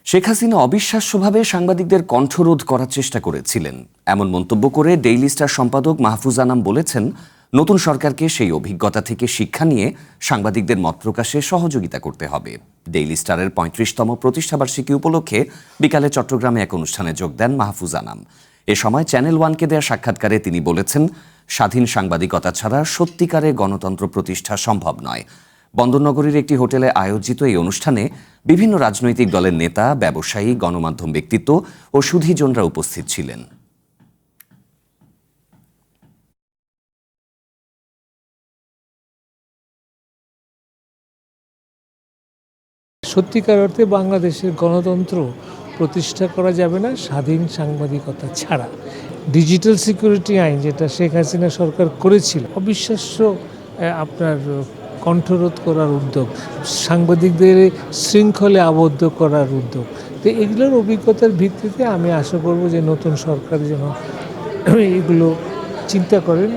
শেখ হাসিনা অবিশ্বাস্যভাবে সাংবাদিকদের কণ্ঠরোধ করার চেষ্টা করেছিলেন এমন মন্তব্য করে ডেইলি স্টার সম্পাদক মাহফুজ আনাম বলেছেন, নতুন সরকারকে সেই অভিজ্ঞতা থেকে শিক্ষা নিয়ে সাংবাদিকদের মত প্রকাশে সহযোগিতা করতে হবে। ডেইলি স্টারের ৩৫তম প্রতিষ্ঠাবার্ষিকী উপলক্ষে বিকালে চট্টগ্রামে এক অনুষ্ঠানে যোগ দেন মাহফুজ আনাম। এ সময় চ্যানেল ওয়ানকে দেয়া সাক্ষাৎকারে তিনি বলেছেন, স্বাধীন সাংবাদিকতা ছাড়া সত্যিকারে গণতন্ত্র প্রতিষ্ঠা সম্ভব নয়। বন্দরনগরীর একটি হোটেলে আয়োজিত এই অনুষ্ঠানে বিভিন্ন রাজনৈতিক দলের নেতা, ব্যবসায়ী, গণমাধ্যম ব্যক্তিত্ব ও সুধীজনরা উপস্থিত ছিলেন। সত্যিকার অর্থে বাংলাদেশের গণতন্ত্র প্রতিষ্ঠা করা যাবে না স্বাধীন সাংবাদিকতা ছাড়া। ডিজিটাল সিকিউরিটি আইন যেটা শেখ হাসিনা সরকার করেছিল, অবিশ্বাস্য আপনার কণ্ঠরোধ করার উদ্যোগ, সাংবাদিকদের শৃঙ্খলে আবদ্ধ করার উদ্যোগ, তো এগুলোর অভিজ্ঞতার ভিত্তিতে আমি আশা করব যে নতুন সরকার যেন এগুলো চিন্তা করেন।